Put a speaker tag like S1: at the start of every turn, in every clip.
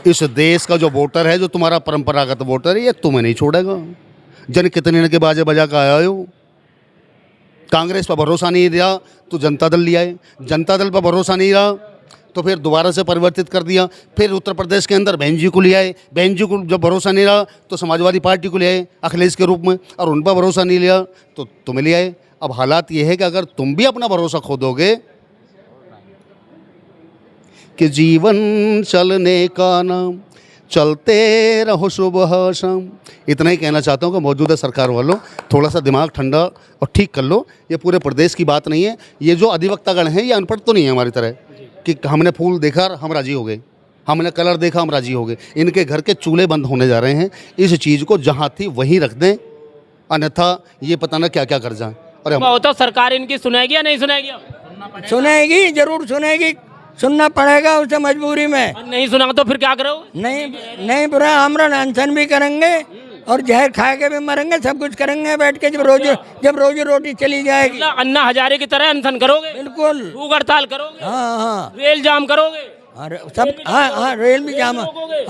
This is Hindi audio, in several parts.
S1: इस देश का जो वोटर है, जो तुम्हारा परंपरागत वोटर है, ये तुम्हें नहीं छोड़ेगा। जन कितने के बाजे बजा के आया हो। कांग्रेस पर भरोसा नहीं रहा तो जनता दल लिया है, जनता दल पर भरोसा नहीं रहा तो फिर दोबारा से परिवर्तित कर दिया, फिर उत्तर प्रदेश के अंदर बहन जी को लिया है, बहन जी को जब भरोसा नहीं रहा तो समाजवादी पार्टी को लिया है अखिलेश के रूप में, और उन पर भरोसा नहीं लिया तो तुम्हें लिया है। अब हालात ये है कि अगर तुम भी अपना भरोसा खो दोगे कि जीवन चलने का नाम, चलते रहो सुबह शाम। इतना ही कहना चाहता हूँ कि मौजूदा सरकार वालों थोड़ा सा दिमाग ठंडा और ठीक कर लो। ये पूरे प्रदेश की बात नहीं है। ये जो अधिवक्तागण हैं ये अनपढ़ तो नहीं है हमारी तरह कि हमने फूल देखा हम राजी हो गए, हमने कलर देखा हम राजी हो गए। इनके घर के चूल्हे बंद होने जा रहे हैं। इस चीज़ को जहाँ थी वहीं रख दें, अन्यथा ये पता ना क्या क्या कर जाए। और
S2: तो सरकार इनकी सुनेगी या नहीं सुनेगी?
S3: सुनेगी, जरूर सुनेगी, सुनना पड़ेगा उसे मजबूरी में।
S2: नहीं सुना तो फिर क्या करोगे?
S3: नहीं बुरा आमरण अनशन भी करेंगे और जहर खा के भी मरेंगे, सब कुछ करेंगे बैठ के जब रोजी रोटी चली जाएगी।
S2: अन्ना हजारे की तरह अनशन करोगे?
S3: बिल्कुल।
S2: भूख हड़ताल करोगे?
S3: हाँ।
S2: रेल जाम करोगे?
S3: सब हाँ रेल भी जाम,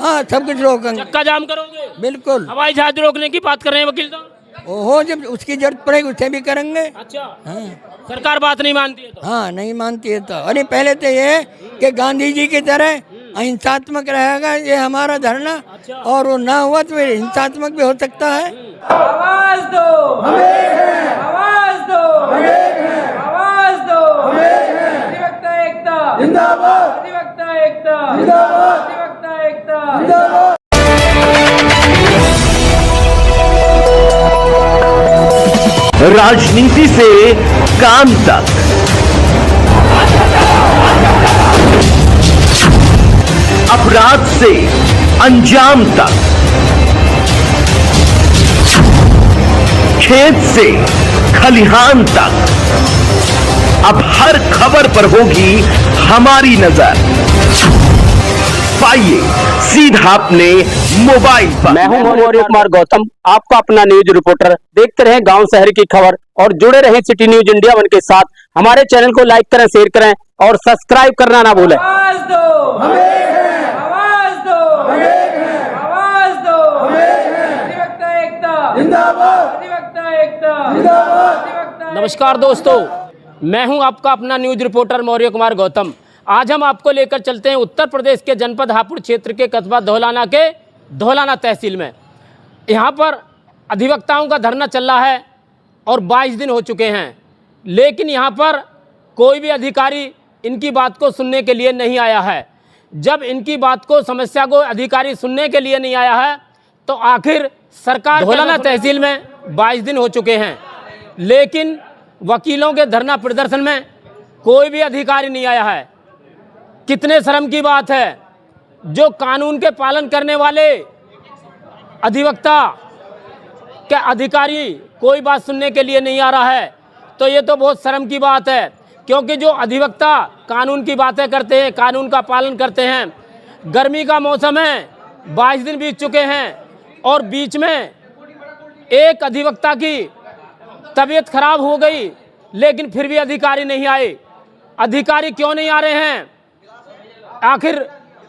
S3: हाँ सब कुछ रोकेंगे।
S2: चक्का जाम करोगे?
S3: बिल्कुल।
S2: हवाई जहाज रोकने की बात कर रहे हैं वकील साहब।
S3: ओहो, जब उसकी जरूरत पड़ेगी उसे भी करेंगे।
S2: अच्छा।
S3: हाँ।
S2: सरकार बात नहीं मानती है तो?
S3: हाँ नहीं मानती है तो। अरे पहले तो ये कि गांधी जी की तरह अहिंसात्मक रहेगा ये हमारा धरना।
S2: अच्छा।
S3: और वो ना हुआ तो फिर हिंसात्मक भी हो सकता है।
S4: आवाज दो, हम एक हैं। आवाज दो, हम एक हैं। आवाज दो, हम एक हैं। अधिवक्ता एकता जिंदाबाद, अधिवक्ता एकता जिंदाबाद, अधिवक्ता एकता जिंदाबाद।
S5: राजनीति से काम तक, अपराध से अंजाम तक, खेत से खलिहान तक, अब हर खबर पर होगी हमारी नजर। पाइए सीधा अपने मोबाइल पर।
S2: मैं हूं मौर्य कुमार गौतम, आपका अपना न्यूज रिपोर्टर। देखते रहें गांव शहर की खबर और जुड़े रहें सिटी न्यूज इंडिया वन के साथ। हमारे चैनल को लाइक करें, शेयर करें और सब्सक्राइब करना ना भूलें।
S4: आवाज दो, हम एक हैं। आवाज दो, हम एक हैं। आवाज दो, हम एक हैं। अधिवक्ता एकता जिंदाबाद, अधिवक्ता एकता जिंदाबाद, अधिवक्ता।
S2: नमस्कार दोस्तों, मैं हूं आपका अपना न्यूज रिपोर्टर मौर्य कुमार गौतम। आज हम आपको लेकर चलते हैं उत्तर प्रदेश के जनपद हापुड़ क्षेत्र के कस्बा धौलाना के धौलाना तहसील में। यहाँ पर अधिवक्ताओं का धरना चल रहा है और 22 दिन हो चुके हैं, लेकिन यहाँ पर कोई भी अधिकारी इनकी बात को सुनने के लिए नहीं आया है। जब इनकी बात को, समस्या को अधिकारी सुनने के लिए नहीं आया है तो आखिर सरकार, धौलाना तहसील में 22 दिन हो चुके हैं, लेकिन वकीलों के धरना प्रदर्शन में कोई भी अधिकारी नहीं आया है। कितने शर्म की बात है, जो कानून के पालन करने वाले अधिवक्ता के अधिकारी कोई बात सुनने के लिए नहीं आ रहा है, तो ये तो बहुत शर्म की बात है। क्योंकि जो अधिवक्ता कानून की बातें करते हैं, कानून का पालन करते हैं, गर्मी का मौसम है, 22 दिन बीत चुके हैं और बीच में एक अधिवक्ता की तबीयत खराब हो गई, लेकिन फिर भी अधिकारी नहीं आए। अधिकारी क्यों नहीं आ रहे हैं आखिर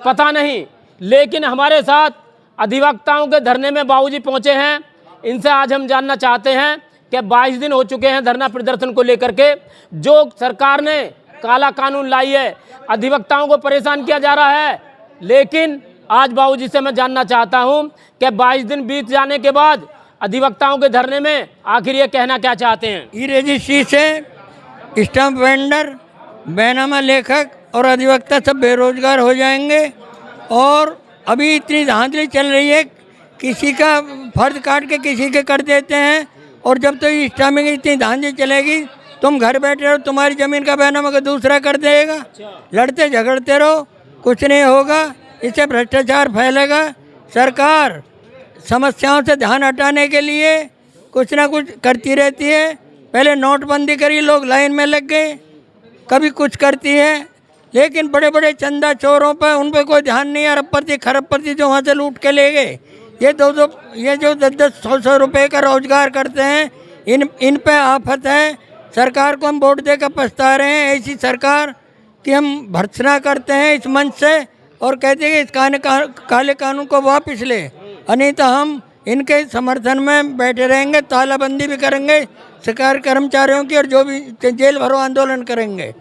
S2: पता नहीं, लेकिन हमारे साथ अधिवक्ताओं के धरने में बाबूजी पहुंचे हैं। इनसे आज हम जानना चाहते हैं कि 22 दिन हो चुके हैं धरना प्रदर्शन को लेकर के, जो सरकार ने काला कानून लाई है, अधिवक्ताओं को परेशान किया जा रहा है। लेकिन आज बाबूजी से मैं जानना चाहता हूं कि 22 दिन बीत जाने के बाद अधिवक्ताओं के धरने में आखिर ये कहना क्या चाहते हैं।
S3: ई रजिस्ट्री से स्टाम्प वेंडर, बैनामा लेखक और अधिवक्ता सब बेरोजगार हो जाएंगे। और अभी इतनी धांधली चल रही है, किसी का फर्ज काट के किसी के कर देते हैं। और जब तो ये स्टाम्पिंग इतनी धांधली चलेगी, तुम घर बैठे रहो, तुम्हारी ज़मीन का बैनामा का दूसरा कर देगा। लड़ते झगड़ते रहो, कुछ नहीं होगा, इससे भ्रष्टाचार फैलेगा। सरकार समस्याओं से ध्यान हटाने के लिए कुछ ना कुछ करती रहती है। पहले नोटबंदी करी, लोग लाइन में लग गए, कभी कुछ करती है, लेकिन बड़े बड़े चंदा चोरों पर, उन पर कोई ध्यान नहीं। अरबपति खरबपति जो वहाँ से लूट के ले गए, ये जो 10-10, 100-100 रुपये का रोजगार करते हैं, इन पे आफत है। सरकार को हम वोट देकर पछता रहे हैं। ऐसी सरकार कि हम भर्त्सना करते हैं इस मंच से और कहते हैं कि इस काले कानून को वापस ले, और नहीं तो हम इनके समर्थन में बैठे रहेंगे, तालाबंदी भी करेंगे सरकारी कर्मचारियों की, और जो भी जेल भरो आंदोलन करेंगे।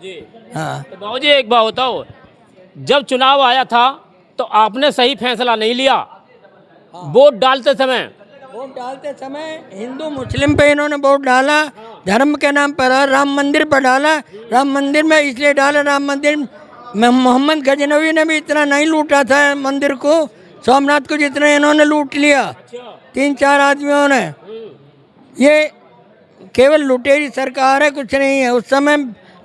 S3: हाँ।
S2: तो बाबू जी एक बात बताओ, जब चुनाव आया था तो आपने सही फैसला नहीं लिया। वोट डालते समय
S3: हिंदू मुस्लिम पे इन्होंने वोट डाला, धर्म के नाम पर, राम मंदिर पर डाला। राम मंदिर में इसलिए डाला, राम मंदिर में मोहम्मद गजनवी ने भी इतना नहीं लूटा था मंदिर को, सोमनाथ को जितना इन्होंने लूट लिया 3-4 आदमियों ने। ये केवल लुटेरी सरकार है, कुछ नहीं है। उस समय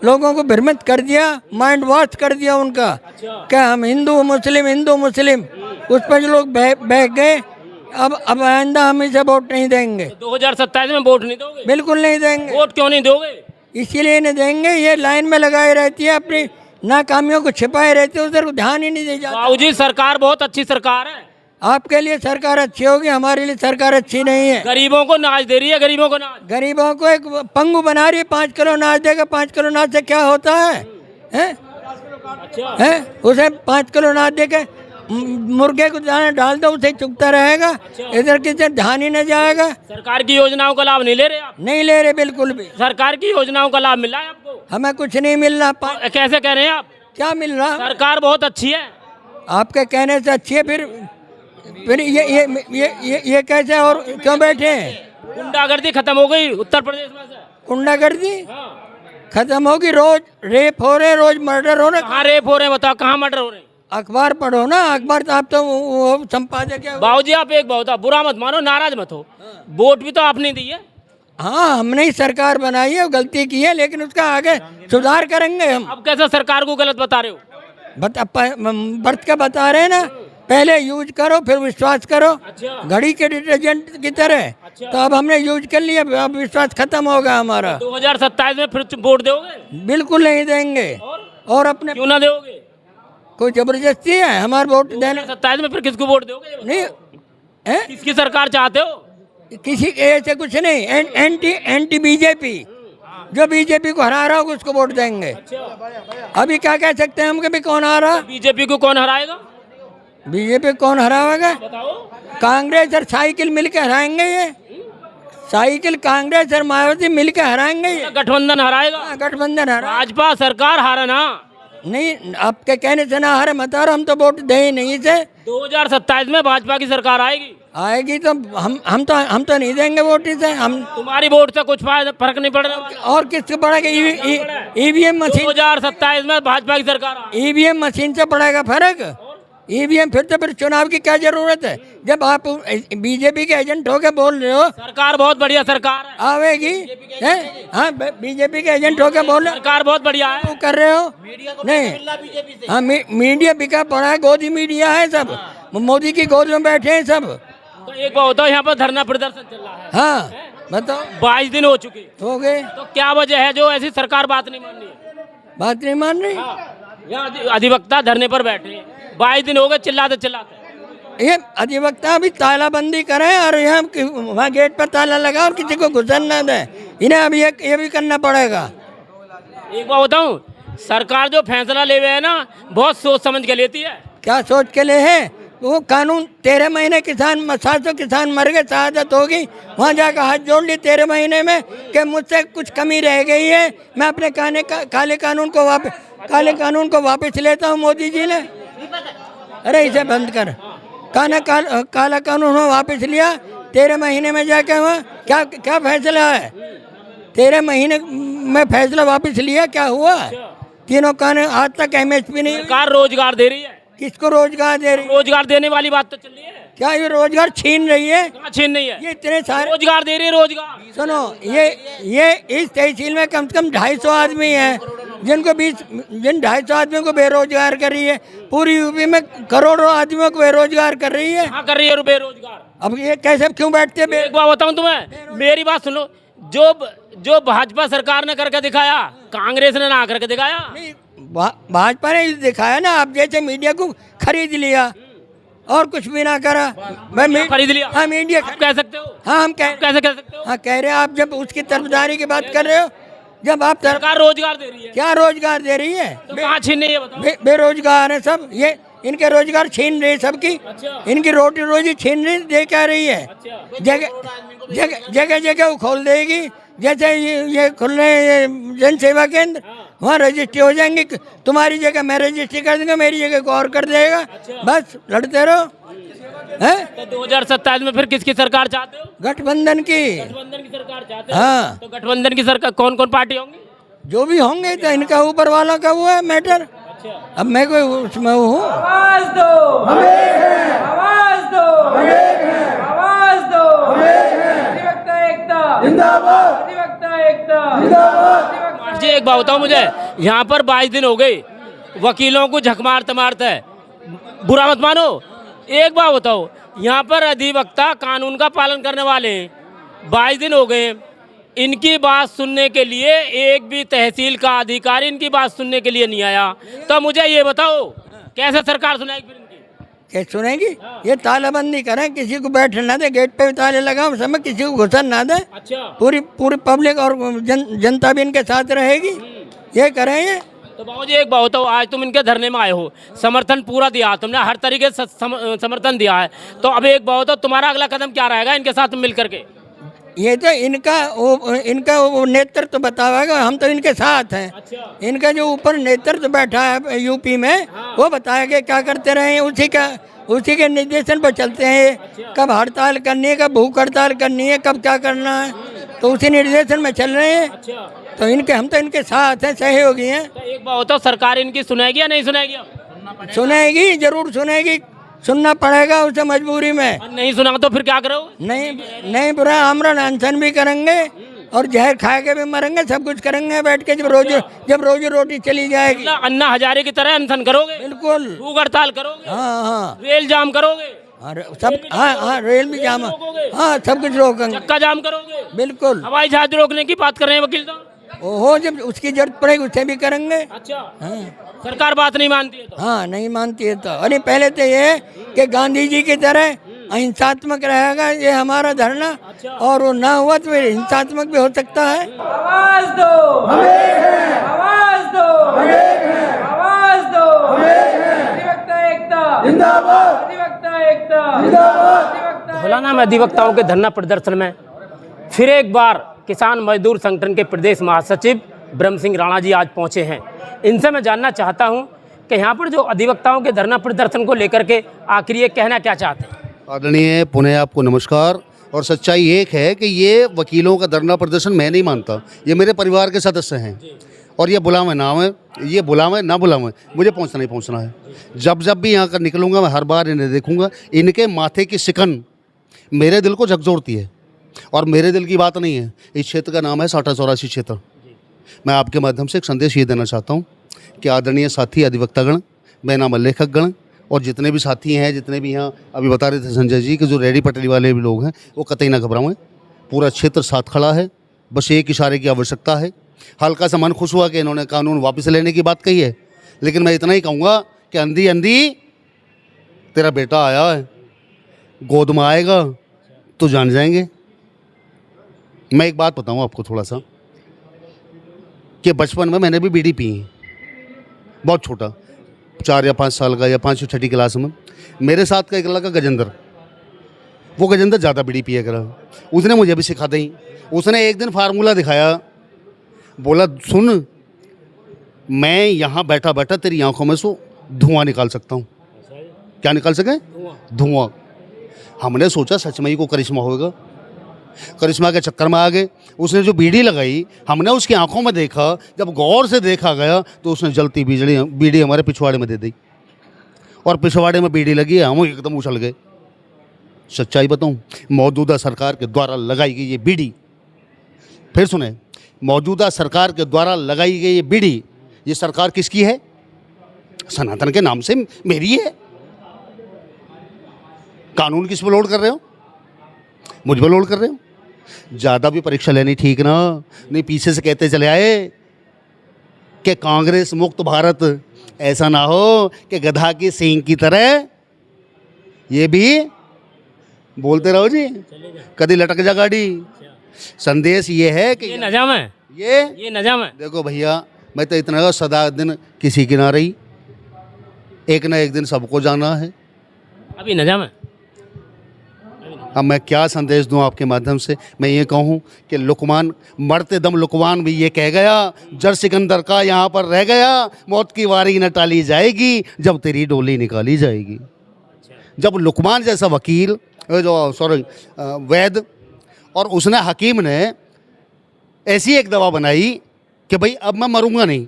S3: लोगों को भ्रमित कर दिया, माइंड वॉश कर दिया उनका, क्या हम हिंदू मुस्लिम, उस पर जो लोग बह गए। अब आइंदा हम इसे वोट नहीं देंगे।
S2: 2027 में वोट नहीं दोगे?
S3: बिल्कुल नहीं देंगे।
S2: वोट क्यों नहीं दोगे?
S3: इसीलिए नहीं देंगे, ये लाइन में लगाए रहती है, अपनी नाकामियों को छिपाए रहती है, उधर ध्यान ही नहीं दे जाता।
S2: बाबूजी सरकार बहुत अच्छी सरकार है।
S3: आपके लिए सरकार अच्छी होगी, हमारे लिए सरकार अच्छी नहीं है।
S2: गरीबों को नाज दे रही है, गरीबों को एक पंगु बना रही है। 5 किलो नाज देगा, 5 किलो नाज से क्या होता है? हैं? उसे 5 किलो नाज दे के मुर्गे को दाना डाल दो, उसे चुगता रहेगा, इधर किसी ध्यान ही न जाएगा। सरकार की योजनाओं का लाभ नहीं ले रहे आप?
S3: नहीं ले रहे, बिल्कुल भी।
S2: सरकार की योजनाओं का लाभ मिला है आपको?
S3: हमें कुछ नहीं मिल रहा।
S2: कैसे कह रहे हैं आप?
S3: क्या मिल रहा?
S2: सरकार बहुत अच्छी है।
S3: आपके कहने से अच्छी है, फिर ये कैसे और क्यों बैठे हैं?
S2: गुंडागर्दी खत्म हो गई उत्तर प्रदेश में से।
S3: गुंडागर्दी खत्म होगी, रोज रेप हो रहे, रोज मर्डर हो रहे।
S2: कहाँ रेप हो रहे हैं बताओ, कहाँ मर्डर हो रहे हैं?
S3: अखबार पढ़ो ना, अखबार तो आप तो वो संपादक है।
S2: बाबूजी आप एक बहुत बुरा मत मानो, नाराज मत हो, वोट भी तो आपने दी है।
S3: हाँ, हमने ही सरकार बनाई है, गलती की है, लेकिन उसका आगे सुधार करेंगे हम।
S2: अब कैसे सरकार को गलत बता रहे हो?
S3: बर्थ का बता रहे हैं ना, पहले यूज करो फिर विश्वास करो। घड़ी के डिटर्जेंट की तरह। तो अब हमने यूज कर लिया, अब विश्वास खत्म होगा हमारा।
S2: 2027 में फिर वोट दोगे?
S3: बिल्कुल नहीं देंगे। और अपने
S2: क्यों ना दोगे?
S3: कोई जबरदस्ती है हमारा वोट देने?
S2: 2027 में फिर किसको वोट दोगे?
S3: नहीं है?
S2: किसकी सरकार चाहते हो?
S3: किसी ऐसे कुछ नहीं, एंटी बीजेपी, जो बीजेपी को हरा रहा होगा उसको वोट देंगे। अभी क्या कह सकते हैं हम कि भी कौन आ रहा?
S2: बीजेपी को कौन हराएगा?
S3: बीजेपी कौन हराएगा?
S2: बताओ।
S3: कांग्रेस और साइकिल मिलकर हराएंगे। ये साइकिल कांग्रेस और मायावती मिलकर हराएंगे। ये
S2: गठबंधन हराएगा।
S3: गठबंधन हरा।
S2: भाजपा सरकार हारा ना?
S3: नहीं, आपके कहने से ना हारे मत हारो, हम तो वोट दे ही नहीं से।
S2: 2027 में भाजपा की सरकार आएगी
S3: तो हम तो नहीं देंगे वोट से। हम
S2: तुम्हारी वोट से कुछ फर्क नहीं पड़ रहा।
S3: और किससे पड़ेगा? EVM machine.
S2: 2027 में भाजपा की सरकार
S3: ईवीएम मशीन से पड़ेगा फर्क? ईवीएम फिर चुनाव की क्या जरूरत है? जब आप बीजेपी के एजेंट होके बोल रहे हो
S2: सरकार बहुत बढ़िया सरकार है,
S3: आवेगी है? हाँ, बीजेपी के एजेंट होके बोल रहे हो
S2: सरकार बहुत बढ़िया है,
S3: कर रहे हो नहीं? हाँ, मीडिया बिका पड़ा है, गोदी मीडिया है सब, मोदी की गोद में बैठे हैं सब।
S2: तो एक बात बताओ, यहाँ पर धरना प्रदर्शन चल रहा है।
S3: हाँ बताओ।
S2: 22 दिन हो चुके
S3: हो गए,
S2: तो क्या वजह है जो ऐसी सरकार बात नहीं मान रही है?
S3: बात नहीं मान रही।
S2: यहाँ अधिवक्ता धरने पर बैठे हैं, 22 दिन हो गए चिल्लाते चिल्लाते।
S3: ये अधिवक्ता अभी तालाबंदी करें और यहाँ वहाँ गेट पर ताला लगा और किसी को घुसन ना दे, इन्हें अभी ये भी करना पड़ेगा।
S2: एक बात बताऊँ, सरकार जो फैसला ले हुए है ना, बहुत सोच समझ के लेती है।
S3: क्या सोच के ले है? वो कानून 13 महीने किसान 700 किसान मर गए, शहादत होगी, वहाँ जाकर हाथ जोड़ ली 13 महीने में कि मुझसे कुछ कमी रह गई है, मैं अपने काले कानून को वापस लेता हूँ। मोदी जी ने अरे इसे बंद कर, काला कानून वापस लिया 13 महीने में जाके वहाँ क्या फैसला है? 13 महीने में फैसला वापस लिया, क्या हुआ? तीनों कानून आज तक MSP नहीं।
S2: सरकार रोजगार दे रही है।
S3: किसको रोजगार दे रही है?
S2: रोजगार देने वाली बात तो चल रही है।
S3: क्या ये रोजगार छीन रही है?
S2: कहाँ छीन नहीं है,
S3: ये इतने सारे
S2: रोजगार दे रही है। रोजगार
S3: सुनो, ये इस तहसील में कम से कम 250 आदमी हैं जिन 250 आदमियों को बेरोजगार कर रही है। पूरी यूपी में करोड़ों आदमियों को बेरोजगार कर रही है।
S2: कहाँ कर रही है बेरोजगार?
S3: अब ये कैसे क्यों बैठते?
S2: एक बात बताऊं तुम्हें, मेरी बात सुनो, जो भाजपा सरकार ने करके दिखाया, कांग्रेस ने ना करके दिखाया।
S3: भाजपा ने दिखाया ना, आप जैसे मीडिया को खरीद लिया और कुछ भी ना करा। मैं
S2: खरीद लिया?
S3: हाँ, मीडिया
S2: कह सकते हो।
S3: हाँ, हम
S2: कैसे कह सकते हो?
S3: हाँ, कह रहे हैं आप जब उसकी तरफदारी की बात कर रहे हो, जब आप
S2: सरकार रोजगार दे रही है।
S3: क्या रोजगार दे रही है?
S2: तो कहाँ छीन नहीं है बताओ?
S3: बेरोजगार है सब। ये इनके रोजगार छीन रही है सबकी। इनकी रोटी रोजी छीन रही दे क्या रही है। जगह जगह वो खोल देगी। जैसे ये खुल रहे ये जन सेवा केंद्र, वहाँ रजिस्ट्री हो जाएंगे। तुम्हारी जगह मैं रजिस्ट्री कर दूंगा, मेरी जगह को और कर देगा। बस लड़ते रहो। हैं?
S2: तो 2027 में फिर किसकी सरकार चाहते हो?
S3: गठबंधन की।
S2: गठबंधन की सरकार चाहते हो?
S3: हाँ,
S2: तो गठबंधन की सरकार कौन कौन पार्टी होंगी?
S3: जो भी होंगे तो इनका ऊपर वाला का वो है मैटर। अब मैं कोई उसमें हूँ।
S4: आवाज दो, हम एक हैं। आवाज दो, हम एक हैं। आवाज दो, हम एक हैं। अधिवक्ता एकता जिंदाबाद। अधिवक्ता एकता जिंदाबाद।
S2: कुमार जी एक बात बताओ मुझे, यहाँ पर 22 दिन हो गए वकीलों को झक मारते मारते, बुरा मत मानो। एक बात बताओ, यहाँ पर अधिवक्ता कानून का पालन करने वाले 22 दिन हो गए, इनकी बात सुनने के लिए एक भी तहसील का अधिकारी इनकी बात सुनने के लिए नहीं आया। तो मुझे ये बताओ कैसे सरकार सुनाएगी फिर इनकी?
S3: कैसे सुनेगी? ये तालाबंदी करें, किसी को बैठने ना दे, गेट पे भी ताले लगाओ, समय किसी को घुसन ना दे।
S2: अच्छा,
S3: पूरी पब्लिक और जनता भी इनके साथ रहेगी। ये करें ये।
S2: तो बाबू जी एक बात बताओ, आज तुम इनके धरने में आए हो, समर्थन पूरा दिया तुमने, हर तरीके से समर्थन दिया है, तो अब एक बात बताओ, तुम्हारा अगला कदम क्या रहेगा इनके साथ मिल करके?
S3: ये तो इनका वो नेतृत्व बताएगा। हम तो इनके साथ हैं।
S2: अच्छा।
S3: इनका जो ऊपर नेतृत्व बैठा है यूपी में, वो बताएगा क्या करते रहे। उसी के निर्देशन पर चलते हैं। कब हड़ताल करनी है, कब भूख हड़ताल करनी है, कब क्या करना है, तो उसी निर्देशन में चल रहे हैं। तो हम तो इनके साथ हैं, सहयोगी हैं।
S2: तो एक बात बताओ, सरकार इनकी सुनेगी या नहीं सुनेगी?
S3: सुनेगी, जरूर सुनेगी। सुनना पड़ेगा उसे मजबूरी में।
S2: और नहीं सुना तो फिर क्या करोगे?
S3: नहीं बुरा आमरण अनशन भी करेंगे और जहर खा के भी मरेंगे, सब कुछ करेंगे बैठ के। जब रोजी रोटी चली जाएगी।
S2: मतलब अन्ना हजारे की तरह अनशन करोगे?
S3: बिल्कुल।
S2: भूख हड़ताल करोगे?
S3: हाँ।
S2: रेल जाम करोगे?
S3: सब हाँ रेल भी जाम। हाँ, सब कुछ रोकेंगे।
S2: चक्का जाम करोगे?
S3: बिल्कुल।
S2: हवाई जहाज रोकने की बात कर रहे हैं वकील साहब।
S3: ओहो, जब उसकी जरूरत पड़ेगी उसे भी करेंगे।
S2: अच्छा।
S3: हाँ।
S2: सरकार बात नहीं मानती है तो?
S3: हाँ, नहीं मानती है तो। अरे पहले तो ये कि गांधी जी की तरह अहिंसात्मक रहेगा ये हमारा धरना। और वो ना हुआ तो फिर हिंसात्मक भी हो सकता है।
S4: आवाज दो, हम एक हैं। आवाज दो, हम एक हैं। आवाज दो, हम एक हैं। अधिवक्ता एकता जिंदाबाद। अधिवक्ता एकता जिंदाबाद।
S2: धौलाना में अधिवक्ताओं के धरना प्रदर्शन में फिर एक बार किसान मजदूर संगठन के प्रदेश महासचिव ब्रह्म सिंह राणा जी आज पहुंचे हैं। इनसे मैं जानना चाहता हूं कि यहाँ पर जो अधिवक्ताओं के धरना प्रदर्शन को लेकर के आखिर ये कहना क्या चाहते हैं?
S1: आदरणीय, पुनः आपको नमस्कार। और सच्चाई एक है कि ये वकीलों का धरना प्रदर्शन मैं नहीं मानता, ये मेरे परिवार के सदस्य हैं। और ये बुलावे ना आवे, ये बुलावे ना बुलावे, मुझे पहुंचना ही पहुंचना है। जब भी यहाँ कर निकलूँगा मैं हर बार इन्हें देखूँगा। इनके माथे की सिकन मेरे दिल को झकझोरती है। और मेरे दिल की बात नहीं है, इस क्षेत्र का नाम है 6084 क्षेत्र। मैं आपके माध्यम से एक संदेश ये देना चाहता हूँ कि आदरणीय साथी अधिवक्तागण, बेनामा लेखकगण और जितने भी साथी हैं, जितने भी यहाँ अभी बता रहे थे संजय जी कि जो रेडी पटरी वाले भी लोग हैं, वो कतई ना घबराएं। पूरा क्षेत्र साथ खड़ा है, बस एक इशारे की आवश्यकता है। हल्का सा मन खुश हुआ कि इन्होंने कानून वापस लेने की बात कही है, लेकिन मैं इतना ही कहूँगा कि अंधी अंधी तेरा बेटा आया है, गोद में आएगा तो जान जाएंगे। मैं एक बात बताऊँ आपको थोड़ा सा कि बचपन में मैंने भी बीड़ी पी है, बहुत छोटा, 4 या 5 साल का या 5 छठी क्लास में। मेरे साथ का एक लड़का गजेंद्र, वो गजेंद्र ज़्यादा बीड़ी पिया करा, उसने मुझे भी सिखा दी। उसने एक दिन फार्मूला दिखाया, बोला सुन, मैं यहाँ बैठा बैठा तेरी आंखों में से धुआं निकाल सकता हूँ। क्या निकाल सके? धुआं। हमने सोचा सच में ही को करिश्मा होगा, करिश्मा के चक्कर में आ गए। उसने जो बीड़ी लगाई, हमने उसकी आंखों में देखा, जब गौर से देखा गया तो उसने जलती बीड़ी हमारे पिछवाड़े में दे दी और पिछवाड़े में बीड़ी लगी, हम एकदम उछल गए। सच्चाई बताऊं, मौजूदा सरकार के द्वारा लगाई गई ये बीड़ी, फिर सुने, मौजूदा सरकार के द्वारा लगाई गई ये बीड़ी, ये सरकार किसकी है? सनातन के नाम से मेरी है। कानून किस पर लोड कर रहे हो? मुझ पर लोड कर रहे हो। ज़्यादा भी परीक्षा लेनी ठीक ना, नहीं पीछे से कहते चले आए कि कांग्रेस मुक्त भारत, ऐसा ना हो कि गधा की सींग की तरह ये भी बोलते रहो जी, कभी लटक जा गाड़ी। संदेश ये है कि
S2: ये नजाम है, ये नजाम है।
S1: देखो भैया, मैं तो इतना सदा दिन किसी की ना रही, एक ना एक दिन सबको जाना है।
S2: अभी न जावे।
S1: अब मैं क्या संदेश दूं आपके माध्यम से? मैं ये कहूं कि लुकमान, मरते दम लुकमान भी ये कह गया, जर सिकंदर का यहाँ पर रह गया, मौत की वारी न टाली जाएगी जब तेरी डोली निकाली जाएगी। जब लुकमान जैसा वकील, वैद, और उसने हकीम ने ऐसी एक दवा बनाई कि भाई अब मैं मरूंगा नहीं,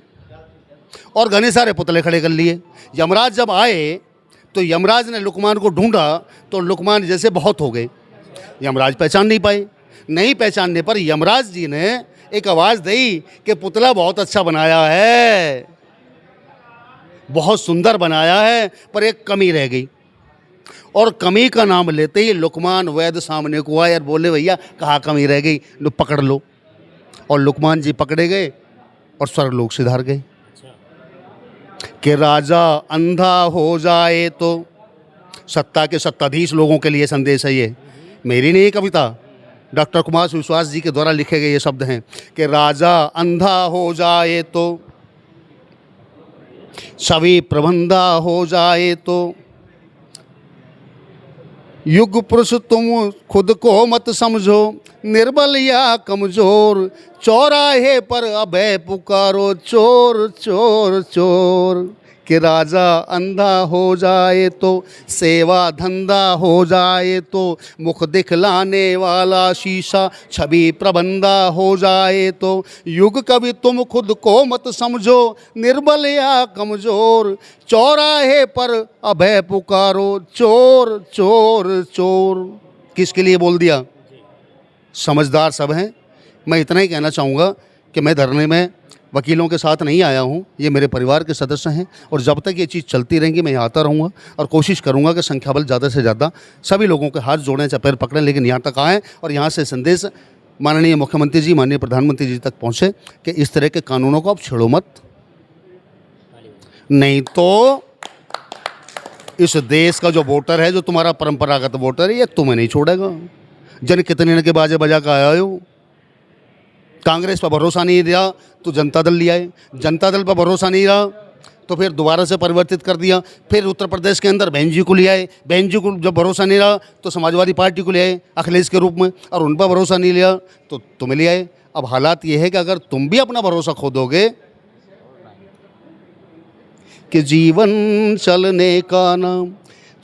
S1: और घने सारे पुतले खड़े कर लिए। यमराज जब आए तो यमराज ने लुकमान को ढूंढा तो लुकमान जैसे बहुत हो गए, यमराज पहचान नहीं पाए। नहीं पहचानने पर यमराज जी ने एक आवाज़ दी कि पुतला बहुत अच्छा बनाया है, बहुत सुंदर बनाया है, पर एक कमी रह गई। और कमी का नाम लेते ही लुकमान वैद सामने को आए और बोले भैया कहाँ कमी रह गई, लो पकड़ लो। और लुकमान जी पकड़े गए और स्वर्गलोक सिधार गए। कि राजा अंधा हो जाए तो, सत्ता के सत्ताधीश लोगों के लिए संदेश है ये, मेरी नहीं कविता, डॉक्टर कुमार विश्वास जी के द्वारा लिखे गए ये शब्द हैं कि राजा अंधा हो जाए तो, छवि प्रबंधा हो जाए तो, युग पुरुष तुम खुद को मत समझो निर्बल या कमजोर, चौराहे पर अभय पुकारो चोर चोर चोर। कि राजा अंधा हो जाए तो, सेवा धंधा हो जाए तो, मुख दिखलाने वाला शीशा छवि प्रबंधा हो जाए तो, युग कभी तुम खुद को मत समझो निर्बल या कमजोर, चौराहे पर अभय पुकारो चोर चोर चोर। किसके लिए बोल दिया? समझदार सब हैं। मैं इतना ही कहना चाहूँगा कि मैं धरने में वकीलों के साथ नहीं आया हूँ, ये मेरे परिवार के सदस्य हैं, और जब तक ये चीज़ चलती रहेंगी मैं यहाँ आता रहूँगा और कोशिश करूँगा कि संख्या बल ज़्यादा से ज़्यादा सभी लोगों के हाथ जोड़ें, चाहे पैर पकड़ें, लेकिन यहाँ तक आएँ और यहाँ से संदेश माननीय मुख्यमंत्री जी, माननीय प्रधानमंत्री जी तक पहुँचे कि इस तरह के कानूनों को आप छेड़ो मत, नहीं तो इस देश का जो वोटर है, जो तुम्हारा परंपरागत वोटर है, ये तुम्हें नहीं छोड़ेगा। जन कितने के बाजे बजा के आया हो, कांग्रेस पर भरोसा नहीं रहा तो जनता दल ले आए, जनता दल पर भरोसा नहीं रहा तो फिर दोबारा से परिवर्तित कर दिया, फिर उत्तर प्रदेश के अंदर बहन जी को ले आए, बहन जी को जब भरोसा नहीं रहा तो समाजवादी पार्टी को ले आए अखिलेश के रूप में, और उन पर भरोसा नहीं लिया तो तुम्हें ले आए। अब हालात ये है कि अगर तुम भी अपना भरोसा खो दोगे कि जीवन चलने का नाम,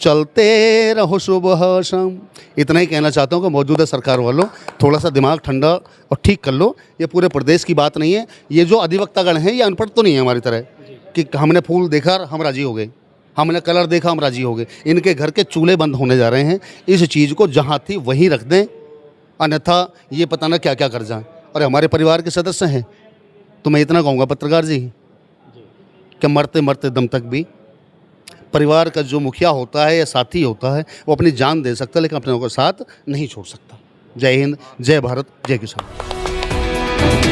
S1: चलते रहो सुबह शाम। इतना ही कहना चाहता हूँ कि मौजूदा सरकार वालों थोड़ा सा दिमाग ठंडा और ठीक कर लो। ये पूरे प्रदेश की बात नहीं है, ये जो अधिवक्तागण हैं ये अनपढ़ तो नहीं है हमारी तरह कि हमने फूल देखा हम राजी हो गए, हमने कलर देखा हम राजी हो गए। इनके घर के चूल्हे बंद होने जा रहे हैं। इस चीज़ को जहाँ थी वहीं रख दें, अन्यथा ये पता ना क्या क्या कर जाए। और हमारे परिवार के सदस्य हैं तो मैं इतना कहूँगा पत्रकार जी कि मरते मरते दम तक भी परिवार का जो मुखिया होता है या साथी होता है वो अपनी जान दे सकता है, लेकिन अपने को साथ नहीं छोड़ सकता। जय हिंद, जय भारत, जय किसान।